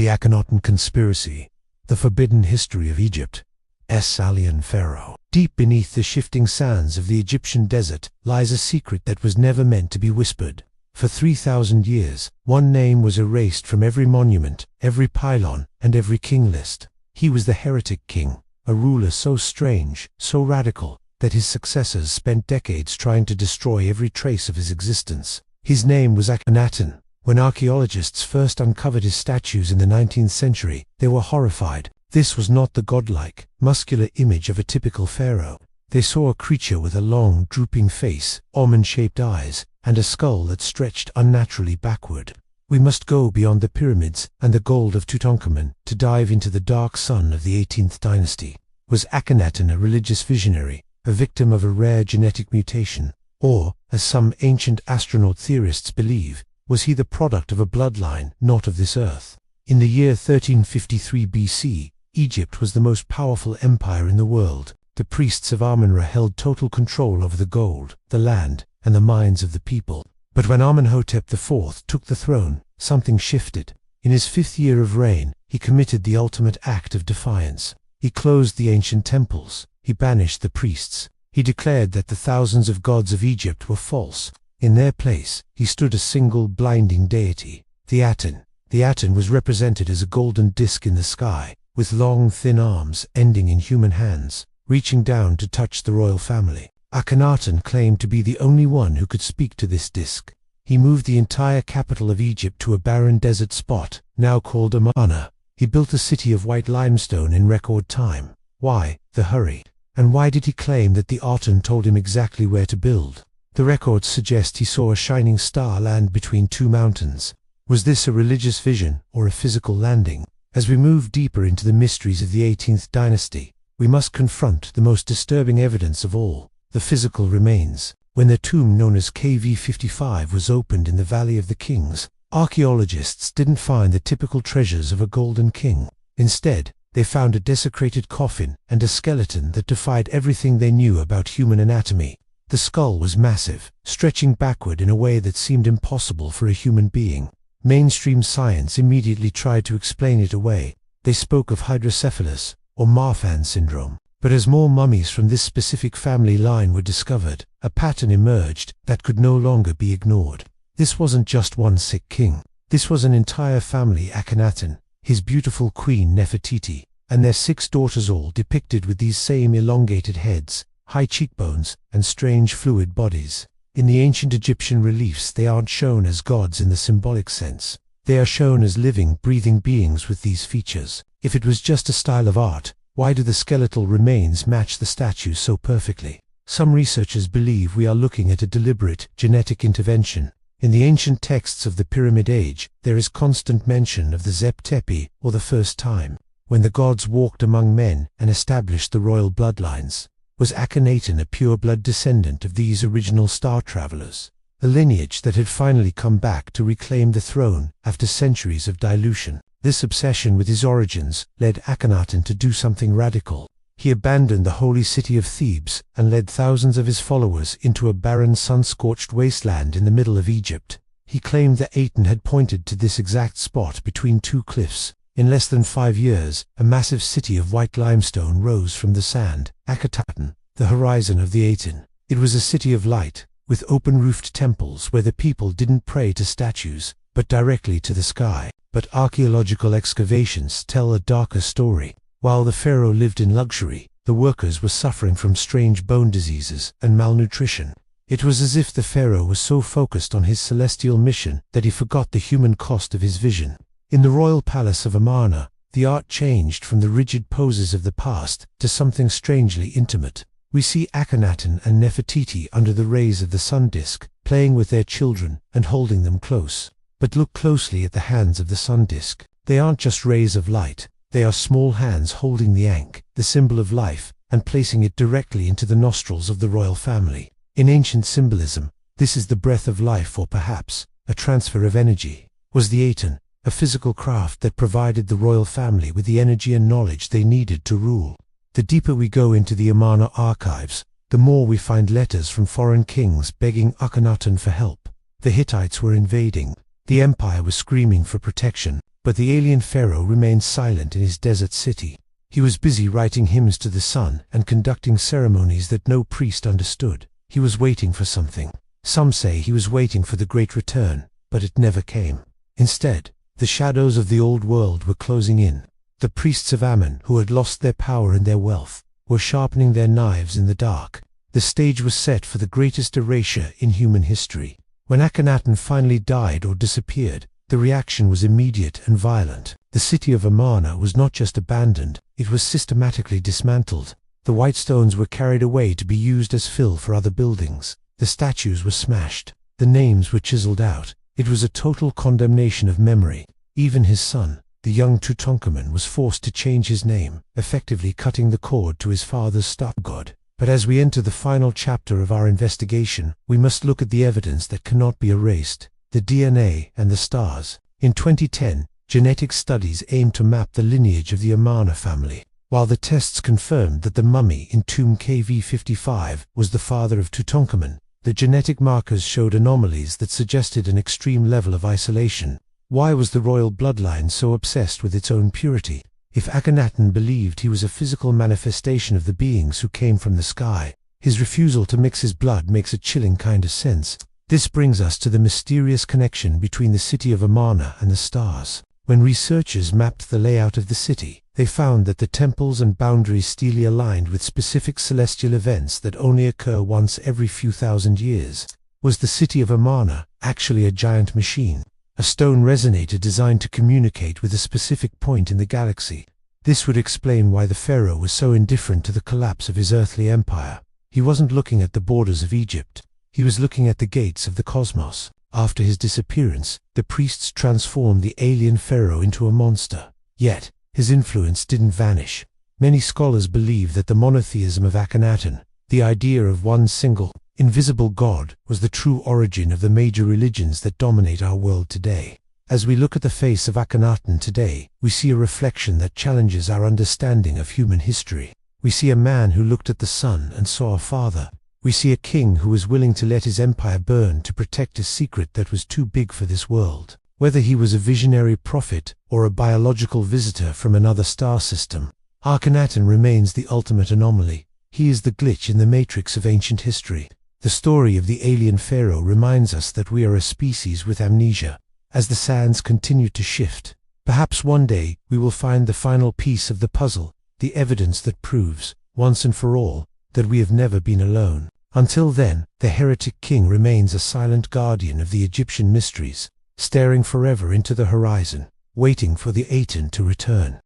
The Akhenaten Conspiracy, the forbidden history of Egypt's alien pharaoh. Deep beneath the shifting sands of the Egyptian desert lies a secret that was never meant to be whispered. For 3,000 years, one name was erased from every monument, every pylon, and every king list. He was the Heretic King, a ruler so strange, so radical, that his successors spent decades trying to destroy every trace of his existence. His name was Akhenaten. When archaeologists first uncovered his statues in the 19th century, they were horrified. This was not the godlike, muscular image of a typical pharaoh. They saw a creature with a long, drooping face, almond-shaped eyes, and a skull that stretched unnaturally backward. We must go beyond the pyramids and the gold of Tutankhamun to dive into the dark sun of the 18th dynasty. Was Akhenaten a religious visionary, a victim of a rare genetic mutation? Or, as some ancient astronaut theorists believe, was he the product of a bloodline not of this earth? In the year 1353 BC, Egypt was the most powerful empire in the world. The priests of Amun-Ra held total control over the gold, the land, and the minds of the people. But when Amenhotep IV took the throne, something shifted. In his 5th year of reign, he committed the ultimate act of defiance. He closed the ancient temples. He banished the priests. He declared that the thousands of gods of Egypt were false. In their place, he stood a single blinding deity, the Aten. The Aten was represented as a golden disk in the sky, with long, thin arms ending in human hands, reaching down to touch the royal family. Akhenaten claimed to be the only one who could speak to this disk. He moved the entire capital of Egypt to a barren desert spot, now called Amarna. He built a city of white limestone in record time. Why the hurry? And why did he claim that the Aten told him exactly where to build? The records suggest he saw a shining star land between two mountains. Was this a religious vision or a physical landing? As we move deeper into the mysteries of the 18th dynasty, we must confront the most disturbing evidence of all, the physical remains. When the tomb known as KV55 was opened in the Valley of the Kings, archaeologists didn't find the typical treasures of a golden king. Instead, they found a desecrated coffin and a skeleton that defied everything they knew about human anatomy. The skull was massive, stretching backward in a way that seemed impossible for a human being. Mainstream science immediately tried to explain it away. They spoke of hydrocephalus, or Marfan syndrome. But as more mummies from this specific family line were discovered, a pattern emerged that could no longer be ignored. This wasn't just one sick king. This was an entire family: Akhenaten, his beautiful queen Nefertiti, and their 6 daughters, all depicted with these same elongated heads, high cheekbones, and strange fluid bodies. In the ancient Egyptian reliefs, they aren't shown as gods in the symbolic sense. They are shown as living, breathing beings with these features. If it was just a style of art, why do the skeletal remains match the statues so perfectly? Some researchers believe we are looking at a deliberate, genetic intervention. In the ancient texts of the Pyramid Age, there is constant mention of the Zep Tepi, or the first time, when the gods walked among men and established the royal bloodlines. Was Akhenaten a pure-blood descendant of these original star travelers? A lineage that had finally come back to reclaim the throne after centuries of dilution. This obsession with his origins led Akhenaten to do something radical. He abandoned the holy city of Thebes and led thousands of his followers into a barren, sun-scorched wasteland in the middle of Egypt. He claimed that Aten had pointed to this exact spot between 2 cliffs. In less than 5 years, a massive city of white limestone rose from the sand, Akhenaten, the horizon of the Aten. It was a city of light, with open-roofed temples where the people didn't pray to statues, but directly to the sky. But archaeological excavations tell a darker story. While the pharaoh lived in luxury, the workers were suffering from strange bone diseases and malnutrition. It was as if the pharaoh was so focused on his celestial mission that he forgot the human cost of his vision. In the royal palace of Amarna, the art changed from the rigid poses of the past to something strangely intimate. We see Akhenaten and Nefertiti under the rays of the sun disk, playing with their children and holding them close. But look closely at the hands of the sun disk. They aren't just rays of light. They are small hands holding the ankh, the symbol of life, and placing it directly into the nostrils of the royal family. In ancient symbolism, this is the breath of life, or perhaps a transfer of energy. Was the Aten a physical craft that provided the royal family with the energy and knowledge they needed to rule? The deeper we go into the Amarna archives, the more we find letters from foreign kings begging Akhenaten for help. The Hittites were invading. The empire was screaming for protection. But the alien pharaoh remained silent in his desert city. He was busy writing hymns to the sun and conducting ceremonies that no priest understood. He was waiting for something. Some say he was waiting for the great return, but it never came. Instead, the shadows of the old world were closing in. The priests of Ammon, who had lost their power and their wealth, were sharpening their knives in the dark. The stage was set for the greatest erasure in human history. When Akhenaten finally died or disappeared, the reaction was immediate and violent. The city of Amarna was not just abandoned, it was systematically dismantled. The white stones were carried away to be used as fill for other buildings. The statues were smashed. The names were chiseled out. It was a total condemnation of memory. Even his son, the young Tutankhamun, was forced to change his name, effectively cutting the cord to his father's star god. But as we enter the final chapter of our investigation, we must look at the evidence that cannot be erased: the DNA and the stars. In 2010, genetic studies aimed to map the lineage of the Amarna family. While the tests confirmed that the mummy in tomb KV55 was the father of Tutankhamun, the genetic markers showed anomalies that suggested an extreme level of isolation. Why was the royal bloodline so obsessed with its own purity? If Akhenaten believed he was a physical manifestation of the beings who came from the sky, his refusal to mix his blood makes a chilling kind of sense. This brings us to the mysterious connection between the city of Amarna and the stars. When researchers mapped the layout of the city, they found that the temples and boundaries steely aligned with specific celestial events that only occur once every few thousand years. Was the city of Amarna actually a giant machine? A stone resonator designed to communicate with a specific point in the galaxy? This would explain why the pharaoh was so indifferent to the collapse of his earthly empire. He wasn't looking at the borders of Egypt. He was looking at the gates of the cosmos. After his disappearance, the priests transformed the alien pharaoh into a monster. Yet, his influence didn't vanish. Many scholars believe that the monotheism of Akhenaten, the idea of one single, invisible god, was the true origin of the major religions that dominate our world today. As we look at the face of Akhenaten today, we see a reflection that challenges our understanding of human history. We see a man who looked at the sun and saw a father. We see a king who was willing to let his empire burn to protect a secret that was too big for this world. Whether he was a visionary prophet or a biological visitor from another star system, Akhenaten remains the ultimate anomaly. He is the glitch in the matrix of ancient history. The story of the alien pharaoh reminds us that we are a species with amnesia. As the sands continue to shift, perhaps one day we will find the final piece of the puzzle, the evidence that proves, once and for all, that we have never been alone. Until then, the Heretic King remains a silent guardian of the Egyptian mysteries, staring forever into the horizon, waiting for the Aten to return.